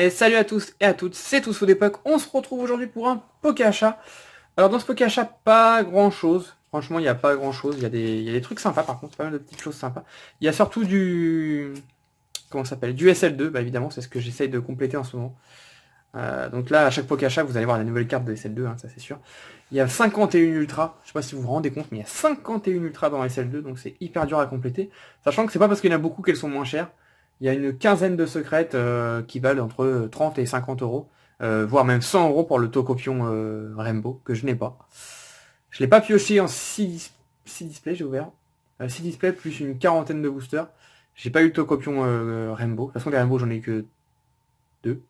Allez, salut à tous et à toutes, c'est Tous Faux d'époque. On se retrouve aujourd'hui pour un Pokéachat. Alors dans ce Pokéachat, pas grand chose. Franchement, il n'y a pas grand chose. Il y a des trucs sympas par contre, pas mal de petites choses sympas. Il y a surtout du... Comment ça s'appelle? Du SL2, bah évidemment, c'est ce que j'essaye de compléter en ce moment. Donc là, à chaque Pokéachat, vous allez voir la nouvelle carte de SL2, hein, ça c'est sûr. Il y a 51 Ultra, je sais pas si vous vous rendez compte, mais il y a 51 Ultra dans SL2, donc c'est hyper dur à compléter. Sachant que c'est pas parce qu'il y en a beaucoup qu'elles sont moins chères. Il y a une quinzaine de secrètes qui valent entre 30 et 50 euros, voire même 100 euros pour le Tokopion Rainbow, que je n'ai pas. Je l'ai pas pioché en 6 displays, j'ai ouvert. 6 displays plus une quarantaine de boosters. J'ai pas eu le Tokopion Rainbow. De toute façon, les Rainbow, j'en ai que 2.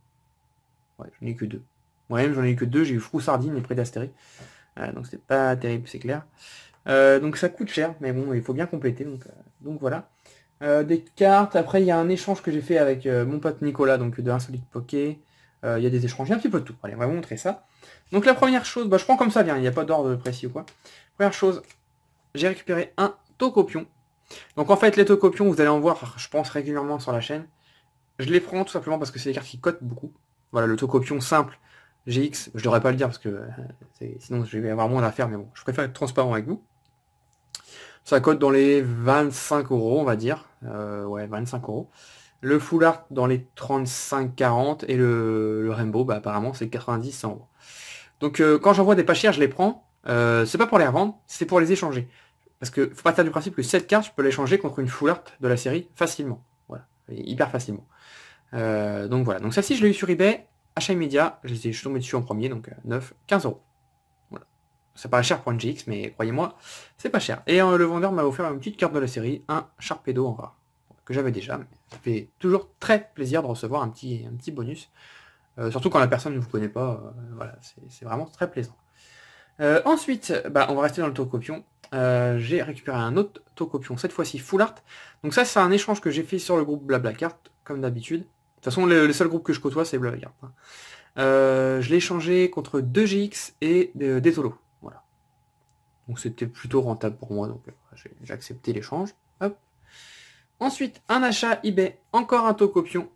Ouais, j'en ai que 2. Moi-même, j'en ai eu que 2. J'ai eu Froussardine et Prédastérie. Donc c'est pas terrible, c'est clair. Donc ça coûte cher, mais bon, il faut bien compléter. Donc voilà. Des cartes, après il y a un échange que j'ai fait avec mon pote Nicolas, donc de Insolite Poké. Il y a des échanges, il y a un petit peu de tout. Allez, on va vous montrer ça. Donc la première chose, bah, je prends comme ça vient, il n'y a pas d'ordre précis ou quoi. Première chose, j'ai récupéré un Tokopion. Donc en fait les Tokopions, vous allez en voir, je pense régulièrement sur la chaîne. Je les prends tout simplement parce que c'est des cartes qui cotent beaucoup. Voilà, le Tokopion simple, GX, je devrais pas le dire parce que sinon je vais avoir moins d'affaires, mais bon, je préfère être transparent avec vous. Ça cote dans les 25 euros, on va dire. Ouais, 25 euros. Le full art dans les 35-40 et le Rainbow, bah, apparemment, c'est 90-100 euros. Donc quand j'en vois des pas chers, je les prends. C'est pas pour les revendre, c'est pour les échanger. Parce que faut partir du principe que cette carte, je peux l'échanger contre une full art de la série facilement. Voilà, et hyper facilement. Donc voilà, donc celle-ci, je l'ai eu sur eBay, achat immédiat, je suis tombé dessus en premier, donc 9, 15 euros. Ça paraît cher pour une GX, mais croyez-moi, c'est pas cher. Et le vendeur m'a offert une petite carte de la série, un Sharpedo en rare, que j'avais déjà, mais ça fait toujours très plaisir de recevoir un petit bonus. Surtout quand la personne ne vous connaît pas, voilà, c'est vraiment très plaisant. Ensuite, bah, on va rester dans le Tokopion. J'ai récupéré un autre Tokopion, cette fois-ci Full Art. Donc ça, c'est un échange que j'ai fait sur le groupe Blablacar, comme d'habitude. De toute façon, le seul groupe que je côtoie, c'est Blablacar. Je l'ai échangé contre 2 GX et des Tolo. Voilà. Donc c'était plutôt rentable pour moi, donc j'ai accepté l'échange. Hop. Ensuite, un achat eBay, encore un Tokopion,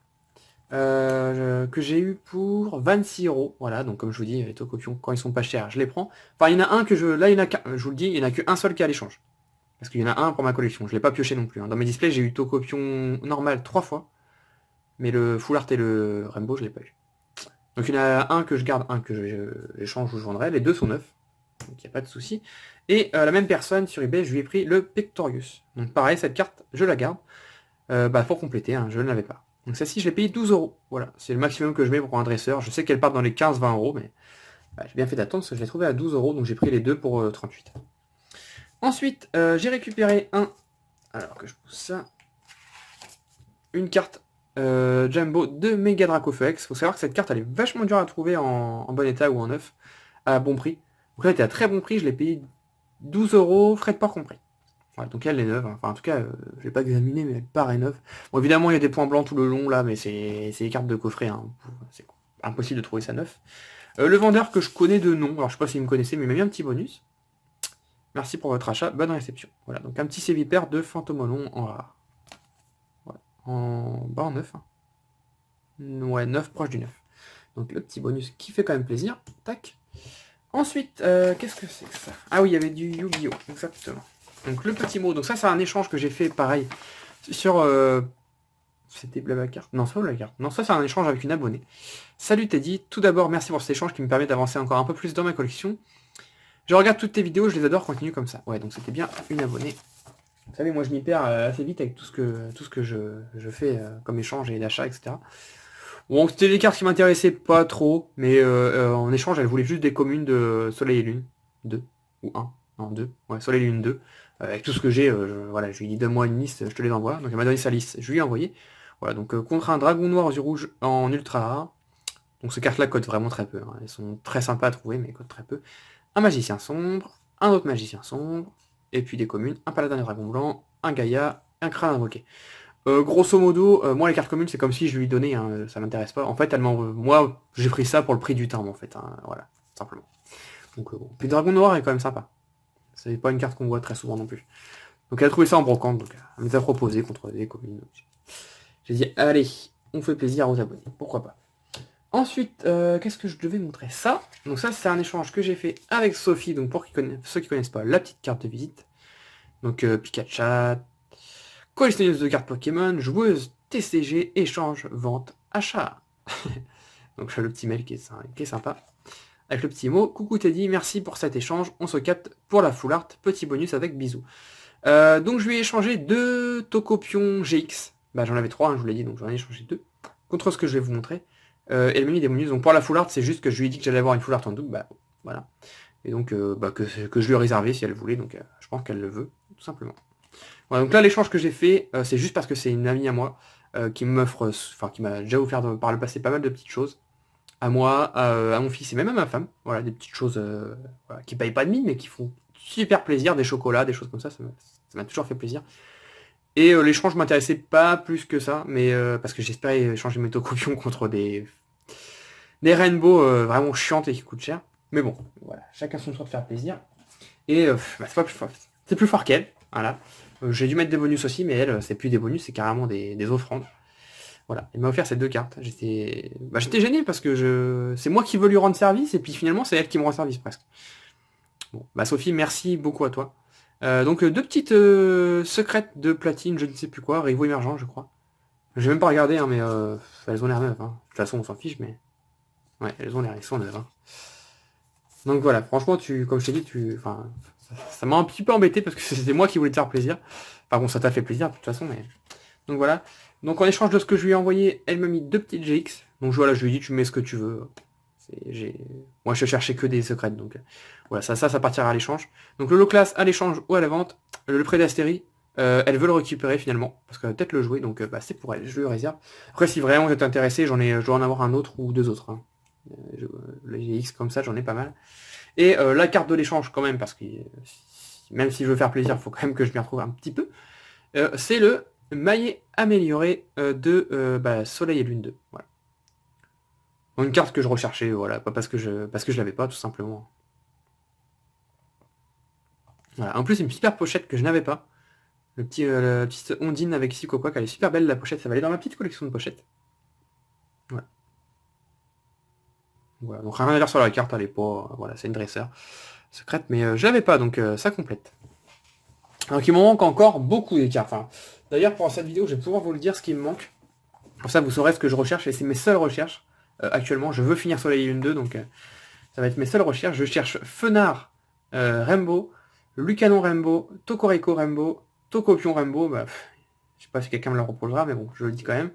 que j'ai eu pour 26 euros. Voilà, donc comme je vous dis, les Tokopions, quand ils sont pas chers, je les prends. Enfin, il y en a un que là, il y en a qu'un, je vous le dis, il y en a qu'un seul qui a l'échange. Parce qu'il y en a un pour ma collection, je l'ai pas pioché non plus. Hein. Dans mes displays, j'ai eu Tokopion normal 3 fois, mais le Full Art et le Rainbow, je l'ai pas eu. Donc il y en a un que je garde, un que j'échange ou je vendrai, les deux sont neufs. Donc il n'y a pas de souci. Et la même personne sur eBay, je lui ai pris le Pictorius. Donc pareil, cette carte, je la garde. Pour compléter, hein, je ne l'avais pas. Donc celle-ci, je l'ai payé 12 euros. Voilà, c'est le maximum que je mets pour un dresseur. Je sais qu'elle part dans les 15-20 euros, mais j'ai bien fait d'attendre parce que je l'ai trouvé à 12 euros. Donc j'ai pris les deux pour 38. Ensuite, j'ai récupéré alors que je pousse ça. Une carte Jumbo de Mega Dracofex. Faut savoir que cette carte, elle est vachement dure à trouver en bon état ou en neuf, à bon prix. Donc là, elle était à très bon prix, je l'ai payé 12 euros, frais de port compris. Voilà, donc elle est neuve, hein. Enfin en tout cas, je l'ai pas examiné, mais elle paraît neuve. Bon évidemment il y a des points blancs tout le long là, mais c'est des cartes de coffret, hein. C'est impossible de trouver ça neuf. Le vendeur que je connais de nom, alors je sais pas s'il me connaissait, mais il m'a mis un petit bonus. Merci pour votre achat, bonne réception. Voilà, donc un petit Sévipère de Fantomolon en rare. Voilà. En 9. Hein. Ouais, 9 proche du 9. Donc le petit bonus qui fait quand même plaisir. Tac. Ensuite, qu'est-ce que c'est que ça? Ah oui, il y avait du Yu-Gi-Oh! Exactement. Donc le petit mot. Donc ça, c'est un échange que j'ai fait pareil sur... C'était Blablacar? Non, c'est pas Blablacar. Non, ça, c'est un échange avec une abonnée. Salut Teddy. Tout d'abord, merci pour cet échange qui me permet d'avancer encore un peu plus dans ma collection. Je regarde toutes tes vidéos, je les adore, continue comme ça. Ouais, donc c'était bien une abonnée. Vous savez, moi, je m'y perds assez vite avec tout ce que je fais comme échange et d'achat, etc. Bon, c'était des cartes qui m'intéressaient pas trop, mais en échange, elle voulait juste des communes de Soleil et Lune. 2 ou 1. Non, 2. Ouais, Soleil et Lune 2. Avec tout ce que j'ai, voilà, je lui ai dit donne-moi une liste, je te les envoie. Donc elle m'a donné sa liste, je lui ai envoyé. Voilà, donc contre un dragon noir aux yeux rouges en ultra rare. Donc ces cartes-là cotent vraiment très peu. Hein. Elles sont très sympas à trouver, mais elles cotent très peu. Un magicien sombre, un autre magicien sombre, et puis des communes, un paladin de dragon blanc, un Gaïa, un crâne invoqué. Grosso modo, moi les cartes communes c'est comme si je lui donnais, hein, ça m'intéresse pas. En fait, moi j'ai pris ça pour le prix du timbre en fait, hein, voilà, simplement. Donc bon. Puis Dragon Noir est quand même sympa. C'est pas une carte qu'on voit très souvent non plus. Donc elle a trouvé ça en brocante, donc elle me les a proposé contre des communes. J'ai dit allez, on fait plaisir aux abonnés, pourquoi pas. Ensuite, qu'est-ce que je devais montrer? Ça. Donc ça, c'est un échange que j'ai fait avec Sophie. Donc pour ceux qui connaissent pas, la petite carte de visite. Donc Pikachu, collectionneuse de cartes Pokémon, joueuse, TCG, échange, vente, achat. Donc le petit mail qui est sympa. Avec le petit mot, coucou Teddy, merci pour cet échange, on se capte pour la full art, petit bonus avec bisous. Donc je lui ai échangé 2 Tokopion GX, bah j'en avais 3, hein, je vous l'ai dit, donc j'en ai échangé 2, contre ce que je vais vous montrer. Et elle m'a mis des bonus, donc pour la full art, c'est juste que je lui ai dit que j'allais avoir une full art en double, bah voilà. Et donc que je lui ai réservé si elle voulait, donc je pense qu'elle le veut, tout simplement. Voilà, donc là l'échange que j'ai fait, c'est juste parce que c'est une amie à moi, qui m'offre, enfin qui m'a déjà offert par le passé pas mal de petites choses. À moi, à mon fils et même à ma femme. Voilà, des petites choses voilà, qui payent pas de mine, mais qui font super plaisir, des chocolats, des choses comme ça m'a toujours fait plaisir. Et l'échange m'intéressait pas plus que ça, mais parce que j'espérais échanger mes Tokopions contre des Rainbow vraiment chiantes et qui coûtent cher. Mais bon, voilà, chacun son choix de faire plaisir. Et bah, c'est plus fort qu'elle, voilà. J'ai dû mettre des bonus aussi, mais elle, c'est plus des bonus, c'est carrément des offrandes. Voilà, il m'a offert ces 2 cartes. J'étais gêné parce que c'est moi qui veux lui rendre service et puis finalement c'est elle qui me rend service presque. Bon, bah Sophie, merci beaucoup à toi. Donc 2 petites secrètes de platine, je ne sais plus quoi, Rivaux émergent je crois. J'ai même pas regardé, hein, mais elles ont l'air neuves. Hein. De toute façon on s'en fiche, mais ouais, elles sont neuves. Hein. Donc voilà, franchement, comme je t'ai dit, ça m'a un petit peu embêté parce que c'était moi qui voulais te faire plaisir. Enfin bon, ça t'a fait plaisir de toute façon, mais donc voilà. Donc en échange de ce que je lui ai envoyé, elle m'a mis 2 petites GX. Donc voilà, je lui ai dit tu mets ce que tu veux. Moi je cherchais que des secrètes, donc voilà, ça partira à l'échange. Donc le low class à l'échange ou à la vente. Le prêt d'Astérie, elle veut le récupérer finalement, parce qu'elle va peut-être le jouer, donc bah, c'est pour elle, je le réserve. Après si vraiment vous êtes intéressé, je dois en avoir un autre ou 2 autres. Hein. Les GX comme ça, j'en ai pas mal. Et la carte de l'échange quand même, parce que même si je veux faire plaisir, il faut quand même que je m'y retrouve un petit peu. C'est le maillet amélioré de Soleil et Lune 2. Voilà. Donc, une carte que je recherchais, voilà, pas parce que je l'avais pas, tout simplement. Voilà. En plus, c'est une super pochette que je n'avais pas. La petite Ondine avec Psychoquack, elle est super belle la pochette, ça va aller dans ma petite collection de pochettes. Voilà. Voilà. Donc rien à dire sur la carte, elle est pas. Voilà, c'est une dresseur secrète, mais je l'avais pas, donc ça complète. Donc il me manque encore beaucoup des cartes. Enfin, d'ailleurs, pour cette vidéo, je vais pouvoir vous le dire ce qui me manque. Comme ça, vous saurez ce que je recherche, et c'est mes seules recherches. Actuellement, je veux finir Soleil et Lune 2, donc ça va être mes seules recherches. Je cherche Fenard Rainbow, Lucanon Rainbow, Tokoriko Rainbow, Tokopion Rainbow, bah, je sais pas si quelqu'un me le reprochera, mais bon, je le dis quand même.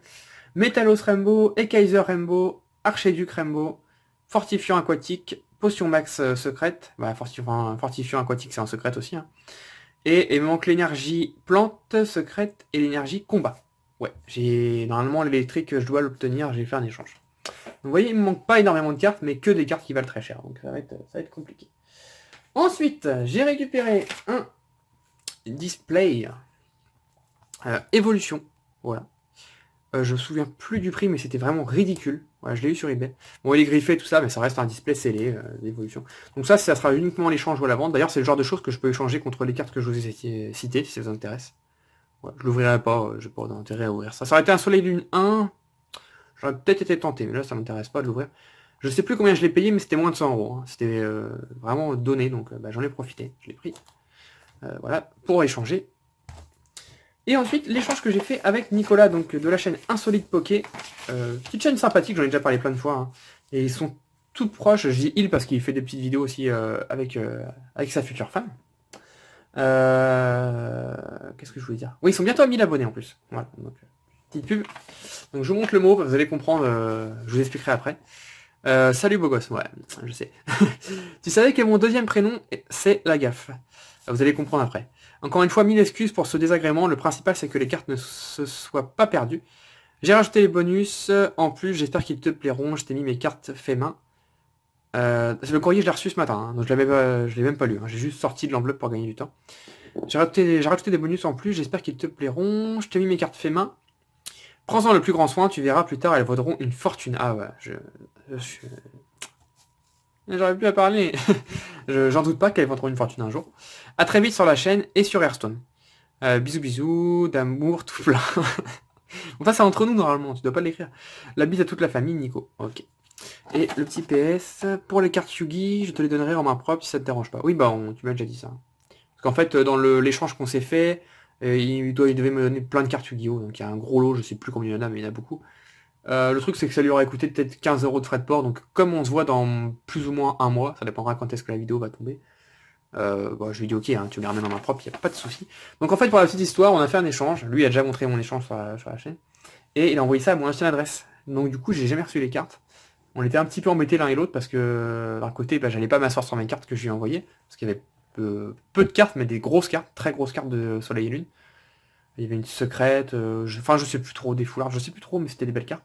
Metalos Rainbow, Ekaiser Rainbow, Archéduc Rainbow, Fortifiant Aquatique, Potion Max secrète, bah, Fortifiant Aquatique c'est en secrète aussi, hein. Et il me manque l'énergie plante secrète et l'énergie combat. Ouais, normalement l'électrique, je dois l'obtenir, j'ai fait un échange. Donc, vous voyez, il me manque pas énormément de cartes, mais que des cartes qui valent très cher, donc ça va être compliqué. Ensuite, j'ai récupéré un display évolution, voilà. Je me souviens plus du prix, mais c'était vraiment ridicule. Voilà, je l'ai eu sur eBay. Bon, il est griffé, tout ça, mais ça reste un display scellé d'évolution. Donc ça sera uniquement l'échange ou à la vente. D'ailleurs, c'est le genre de choses que je peux échanger contre les cartes que je vous ai citées, si ça vous intéresse. Voilà, je l'ouvrirai pas, j'ai pas d'intérêt à ouvrir ça. Ça aurait été un Soleil Lune 1, j'aurais peut-être été tenté, mais là, ça m'intéresse pas de l'ouvrir. Je sais plus combien je l'ai payé, mais c'était moins de 100 €. Hein. C'était vraiment donné, donc j'en ai profité. Je l'ai pris. Voilà, pour échanger. Et ensuite, l'échange que j'ai fait avec Nicolas, donc de la chaîne Insolite Poké. Petite chaîne sympathique, j'en ai déjà parlé plein de fois. Hein. Et ils sont toutes proches, je dis il parce qu'il fait des petites vidéos aussi avec sa future femme. Qu'est-ce que je voulais dire? Oui, ils sont bientôt à 1000 abonnés en plus. Voilà, donc petite pub. Donc je vous montre le mot, vous allez comprendre, je vous expliquerai après. Salut beau gosse, ouais, je sais. Tu savais que mon deuxième prénom, c'est la gaffe. Vous allez comprendre après. Encore une fois, 1000 excuses pour ce désagrément. Le principal, c'est que les cartes ne se soient pas perdues. J'ai rajouté les bonus. En plus, j'espère qu'ils te plairont. Je t'ai mis mes cartes fait main. Le courrier, je l'ai reçu ce matin. Hein, donc je l'ai même pas lu. Hein, j'ai juste sorti de l'enveloppe pour gagner du temps. J'ai rajouté des bonus en plus. J'espère qu'ils te plairont. Je t'ai mis mes cartes fait main. Prends-en le plus grand soin. Tu verras plus tard, elles vaudront une fortune. Ah ouais, j'aurais pu à parler. J'en doute pas qu'elles vaudront une fortune un jour. A très vite sur la chaîne et sur Hearthstone. Bisous bisous, d'amour tout plein. Enfin c'est entre nous normalement, tu dois pas l'écrire. La bise à toute la famille, Nico. Ok. Et le petit PS, pour les cartes Yugi, je te les donnerai en main propre si ça te dérange pas. Oui, bah, tu m'as déjà dit ça. Parce qu'en fait, dans l'échange qu'on s'est fait, il devait me donner plein de cartes Yu-Gi-Oh! Donc il y a un gros lot, je sais plus combien il y en a, mais il y en a beaucoup. Le truc, c'est que ça lui aurait coûté peut-être 15 € de frais de port, donc comme on se voit dans plus ou moins un mois, ça dépendra quand est-ce que la vidéo va tomber, bah, je lui dis ok, hein, tu me les ramènes en main propre, il n'y a pas de souci. Donc en fait, pour la petite histoire, on a fait un échange, lui a déjà montré mon échange sur la chaîne, et il a envoyé ça à mon ancienne adresse. Donc du coup, j'ai jamais reçu les cartes. On était un petit peu embêtés l'un et l'autre, parce que d'un côté, bah, j'allais pas m'asseoir sur mes cartes que je lui ai envoyées, parce qu'il y avait peu de cartes, mais des grosses cartes, très grosses cartes de Soleil et Lune. Il y avait une secrète, enfin je sais plus trop, des foulards, je sais plus trop, mais c'était des belles cartes.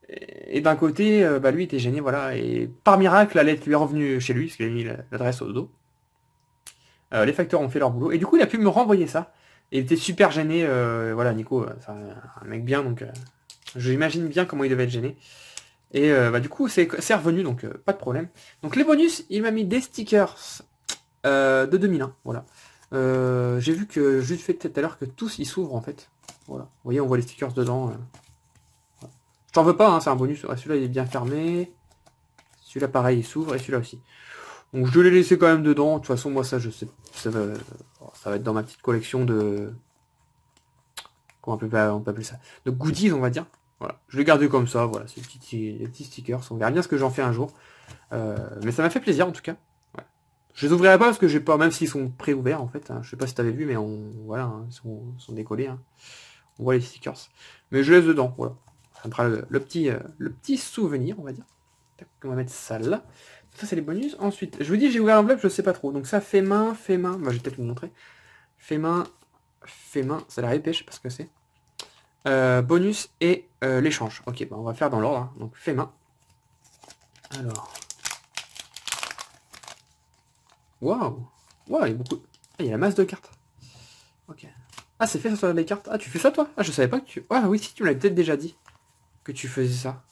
Et d'un côté, bah lui était gêné, voilà, et par miracle, la lettre lui est revenue chez lui, parce qu'il a mis l'adresse au dos. Les facteurs ont fait leur boulot, et du coup il a pu me renvoyer ça. Et il était super gêné, voilà, Nico, c'est un mec bien, donc j'imagine bien comment il devait être gêné. Et bah du coup c'est revenu, donc pas de problème. Donc les bonus, il m'a mis des stickers de 2001, voilà. J'ai vu que, juste fait tout à l'heure, que tous ils s'ouvrent en fait. Voilà. Vous voyez, on voit les stickers dedans. Voilà. Je t'en veux pas, hein, c'est un bonus. Ouais, celui-là il est bien fermé. Celui-là pareil, il s'ouvre, et celui-là aussi. Donc je l'ai laissé quand même dedans. De toute façon, moi ça je sais. Ça va être dans ma petite collection de. Comment on peut appeler ça? De goodies, on va dire. Voilà. Je l'ai gardé comme ça, voilà, ces les petits stickers. On verra bien ce que j'en fais un jour. Mais ça m'a fait plaisir en tout cas. Ouais. Je les ouvrirai pas parce que j'ai pas, même s'ils sont pré-ouverts en fait. Hein. Je sais pas si t'avais vu, mais voilà, hein, ils sont décollés. Hein. On voit les stickers. Mais je laisse dedans, voilà. Ça me fera le petit souvenir, on va dire. Tac, on va mettre ça là. Ça, c'est les bonus. Ensuite, je vous dis, j'ai ouvert l'enveloppe, je sais pas trop. Donc ça, fait main. Moi, je vais peut-être vous montrer. Fait main, ça a l'air épais, je sais pas ce que c'est. Bonus et l'échange. Ok, bah, on va faire dans l'ordre. Hein. Donc fait main. Alors. Waouh. Waouh, il y a beaucoup. Ah, il y a la masse de cartes. Ok. Ah, c'est fait ça sur les cartes. Ah, tu fais ça toi? Ah, je savais pas que tu. Ah oui, si tu me l'avais peut-être déjà dit que tu faisais ça.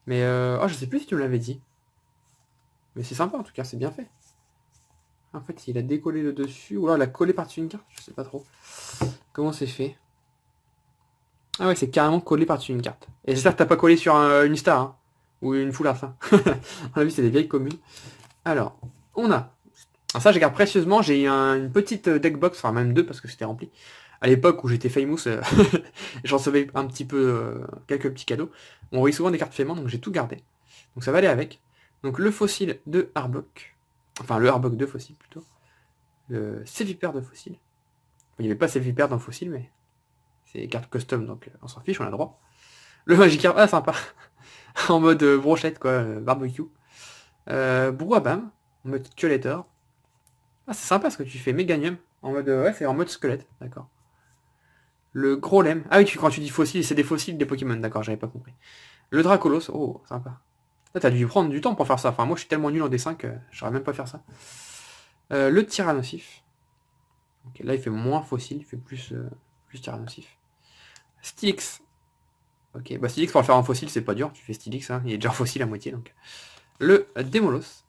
Mais oh, je sais plus si tu me l'avais dit. Mais c'est sympa en tout cas, c'est bien fait. En fait, il a décollé le dessus, ou alors il a collé par-dessus une carte, je sais pas trop. Comment c'est fait? Ah ouais, c'est carrément collé par-dessus une carte. Et j'espère que t'as pas collé sur une star, hein. Ou une foulard, ça. On a vu, c'est des vieilles communes. Alors, on a. Alors ça, je garde précieusement, j'ai une petite deckbox, enfin même deux parce que c'était rempli. À l'époque où j'étais famous, j'en recevais un petit peu, quelques petits cadeaux. On envoyait souvent des cartes paiement, donc j'ai tout gardé. Donc ça va aller avec. Donc le fossile de Arbok. Enfin, le Arbok de fossile plutôt. Le Sévipère de fossile. Il n'y avait pas Sévipère dans fossile, mais c'est carte custom, donc on s'en fiche, on a le droit. Le Magikarp, ah sympa. En mode brochette, quoi, barbecue. Brouhabam, en mode Skeletor. Ah, c'est sympa ce que tu fais, Meganium. En mode, ouais, c'est en mode squelette, d'accord. Le Grolem. Ah oui, quand tu dis fossile, c'est des fossiles des Pokémon, d'accord, j'avais pas compris. Le Dracolos, oh, sympa. Là, t'as dû prendre du temps pour faire ça. Enfin, moi, je suis tellement nul en dessin que j'aurais même pas faire ça. Le Tyrannosif. Ok, là, il fait moins fossile, il fait plus Tyrannosif. Stylix. Ok, bah Stylix, pour le faire en fossile, c'est pas dur. Tu fais Stylix, hein, il est déjà en fossile à moitié, donc. Le Démolos.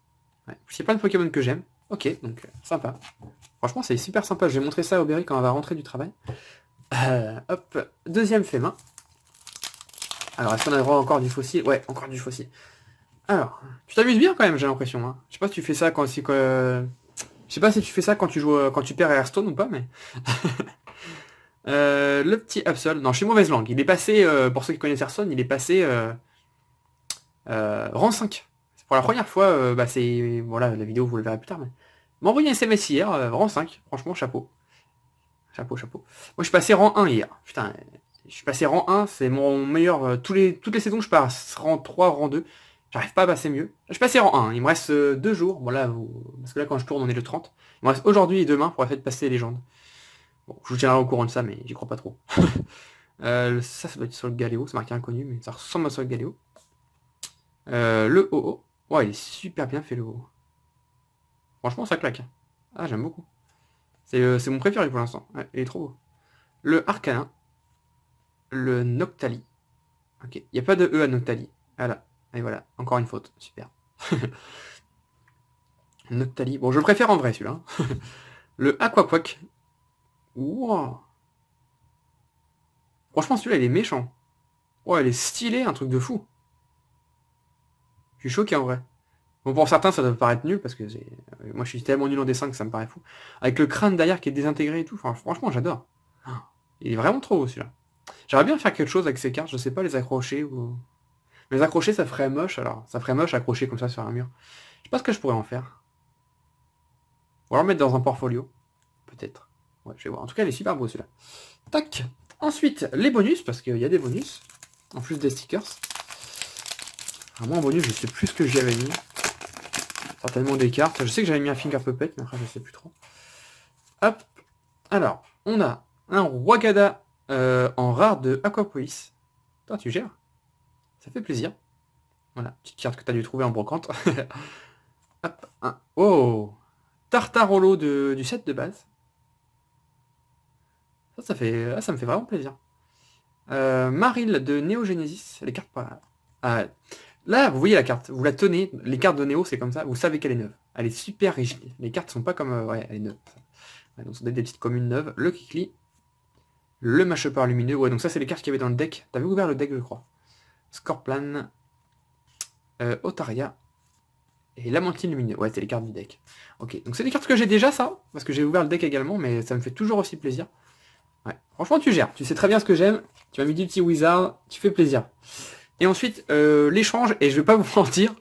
Ouais. C'est pas de Pokémon que j'aime. Ok, donc, sympa. Franchement, c'est super sympa. Je vais montrer ça à Aubery quand elle va rentrer du travail. Hop, deuxième fait main. Alors, est-ce qu'on a droit encore du fossile? Ouais, encore du fossile. Alors, tu t'amuses bien quand même, j'ai l'impression. Hein. Je sais pas si tu fais ça quand je sais pas si tu fais ça quand tu joues, quand tu perds à Hearthstone ou pas, mais. Le petit Absol. Non, je suis mauvaise langue. Il est passé, pour ceux qui connaissent Hearthstone, il est passé rang 5. C'est pour la première fois, bah c'est. Voilà, la vidéo vous le verrez plus tard, mais. Il m'a envoyé un SMS hier, rang 5. Franchement, chapeau. Chapeau, chapeau. Moi, je suis passé rang 1 hier. Putain, je suis passé rang 1, c'est mon meilleur. Toutes les saisons, je passe rang 3, rang 2. J'arrive pas à passer mieux. Je suis passé rang 1. Il me reste 2 jours. Bon, là, parce que là, quand je tourne, on est le 30. Il me reste aujourd'hui et demain pour la fête passer les légendes. Bon, je vous tiendrai au courant de ça, mais j'y crois pas trop. Ça doit être sur le Galéo. C'est marqué inconnu, mais ça ressemble à sur le Galéo. Le OO. Ouais, il est super bien fait, le OO. Franchement, ça claque. Ah, j'aime beaucoup. C'est mon préféré pour l'instant. Ouais, il est trop beau. Le Arcanin. Le Noctali. Ok, il n'y a pas de E à Noctali. Voilà. Et voilà, encore une faute. Super. Noctali. Bon, je le préfère en vrai, celui-là. Le Aquaquack. Wow. Franchement, celui-là, il est méchant. Ouais, il est stylé, un truc de fou. Je suis choqué en vrai. Bon, pour certains, ça doit paraître nul, parce que moi je suis tellement nul en dessin que ça me paraît fou. Avec le crâne derrière qui est désintégré et tout, enfin, franchement, j'adore. Ah, il est vraiment trop beau celui-là. J'aimerais bien faire quelque chose avec ces cartes, je sais pas, les accrocher ou... Les accrocher, ça ferait moche, alors. Ça ferait moche accrocher comme ça sur un mur. Je sais pas ce que je pourrais en faire. Ou alors mettre dans un portfolio. Peut-être. Ouais, je vais voir. En tout cas, il est super beau celui-là. Tac. Ensuite, les bonus, parce qu'il y a des bonus. En plus des stickers. Alors moi, en bonus, je sais plus ce que j'y avais mis. Certainement des cartes. Je sais que j'avais mis un Finger Puppet, mais après, je sais plus trop. Hop. Alors, on a un Wagada en rare de Aquapolis. Toi, tu gères. Ça fait plaisir. Voilà, petite carte que tu as dû trouver en brocante. Hop, un... Oh, Tartarolo du set de base. Ça fait... Ah, ça me fait vraiment plaisir. Maril de Neo Genesis. Les cartes pas... Ah, là, vous voyez la carte. Vous la tenez. Les cartes de Neo, c'est comme ça. Vous savez qu'elle est neuve. Elle est super rigide. Les cartes sont pas comme... ouais, elle est neuve. Ouais, donc, ce sont des petites communes neuves. Le Kikli. Le Mâchepeur lumineux. Ouais, donc ça, c'est les cartes qu'il y avait dans le deck. T'avais ouvert le deck, je crois. Scorplan. Otaria. Et Lamantine lumineux. Ouais, c'est les cartes du deck. Ok, donc c'est des cartes que j'ai déjà, ça. Parce que j'ai ouvert le deck également, mais ça me fait toujours aussi plaisir. Ouais, franchement, tu gères. Tu sais très bien ce que j'aime. Tu m'as mis du petit wizard. Tu fais plaisir. Et ensuite, l'échange. Et je vais pas vous mentir.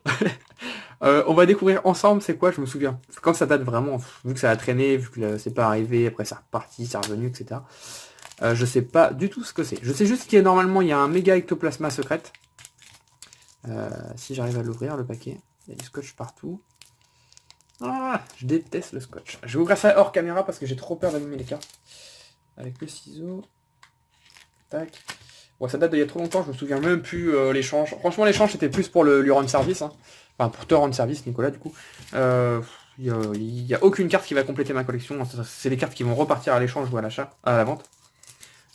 On va découvrir ensemble c'est quoi, je me souviens. Quand ça date vraiment, vu que ça a traîné, vu que c'est pas arrivé, après c'est reparti, c'est revenu, etc. Je sais pas du tout ce que c'est. Je sais juste qu'il y a normalement, il y a un méga ectoplasma secrète. Si j'arrive à l'ouvrir, le paquet. Il y a du scotch partout. Ah, je déteste le scotch. Je vais ouvrir ça hors caméra parce que j'ai trop peur d'allumer les cartes. Avec le ciseau. Tac. Bon, ça date d'il y a trop longtemps, je me souviens même plus l'échange. Franchement, l'échange c'était plus pour lui rendre service. Hein. Enfin, pour te rendre service, Nicolas, du coup. Il n'y a aucune carte qui va compléter ma collection. C'est les cartes qui vont repartir à l'échange ou à l'achat, à la vente.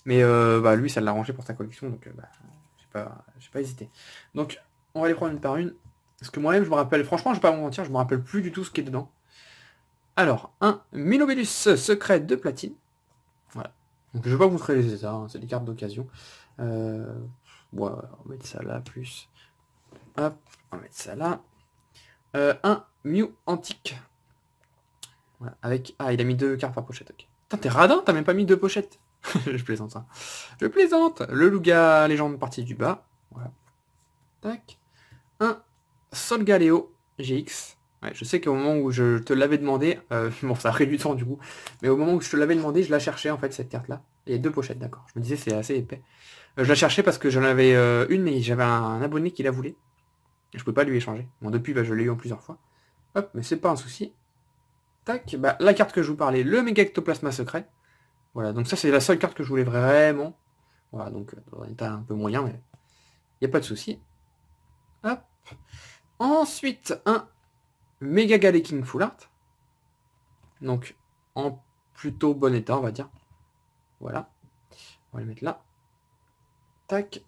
Mais bah, lui, ça l'a rangé pour sa collection, donc j'ai pas hésité. Donc, on va les prendre une par une. Parce que moi-même, je me rappelle, franchement, je vais pas vous mentir, je me rappelle plus du tout ce qui est dedans. Alors, un Minobellus secret de platine. Voilà. Donc, je vais pas vous montrer les états, hein, c'est des cartes d'occasion. Ouais, on va mettre ça là, plus. Hop, on va mettre ça là. Un Mew antique. Voilà, avec... Ah, il a mis 2 cartes par pochette, ok. Putain, t'es radin, t'as même pas mis 2 pochettes. Je plaisante ça. Je plaisante. Le Luga légende partie du bas. Voilà. Tac. Un Solgaleo GX. Ouais, je sais qu'au moment où je te l'avais demandé, bon ça a pris du temps du coup, mais au moment où je te l'avais demandé, je la cherchais en fait cette carte là. Il y a 2 pochettes, d'accord. Je me disais c'est assez épais. Je la cherchais parce que j'en avais une, mais j'avais un abonné qui la voulait. Je pouvais pas lui échanger. Bon depuis bah, je l'ai eu en plusieurs fois. Hop, mais c'est pas un souci. Tac, bah la carte que je vous parlais, le méga ectoplasma secret. Voilà, donc ça c'est la seule carte que je voulais vraiment. Voilà, donc dans un état un peu moyen, mais il n'y a pas de souci. Hop. Ensuite, un Mega Galeking Full Art. Donc, en plutôt bon état, on va dire. Voilà. On va le mettre là. Tac.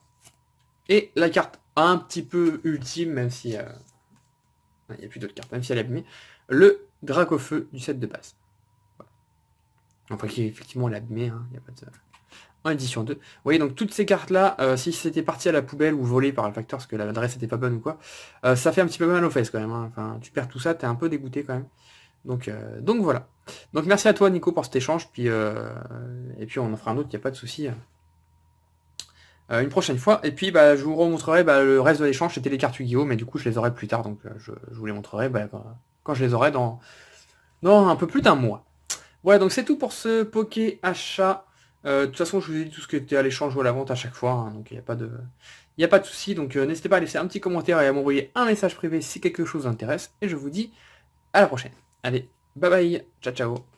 Et la carte un petit peu ultime, même si... il n'y a plus d'autres cartes, même si elle est abîmée. Le Dracofeu du set de base. Voilà. Enfin, qui effectivement l'a abîmé, hein. Il n'y a pas de... En édition 2. Vous voyez, donc toutes ces cartes-là, si c'était parti à la poubelle ou volé par le facteur, parce que l'adresse n'était pas bonne ou quoi, ça fait un petit peu mal aux fesses quand même. Hein. Enfin, tu perds tout ça, t'es un peu dégoûté quand même. Donc voilà. Donc merci à toi Nico pour cet échange, puis et puis on en fera un autre, il n'y a pas de souci. Une prochaine fois. Et puis bah, je vous remontrerai le reste de l'échange, c'était les cartes Yu-Gi-Oh, mais du coup je les aurai plus tard, donc je vous les montrerai quand je les aurai dans un peu plus d'un mois. Voilà, donc c'est tout pour ce Poké achat. De toute façon, je vous ai dit tout ce qui était à l'échange ou à la vente à chaque fois, hein, donc il n'y a pas de souci. Donc n'hésitez pas à laisser un petit commentaire et à m'envoyer un message privé si quelque chose vous intéresse. Et je vous dis à la prochaine. Allez, bye bye, ciao ciao.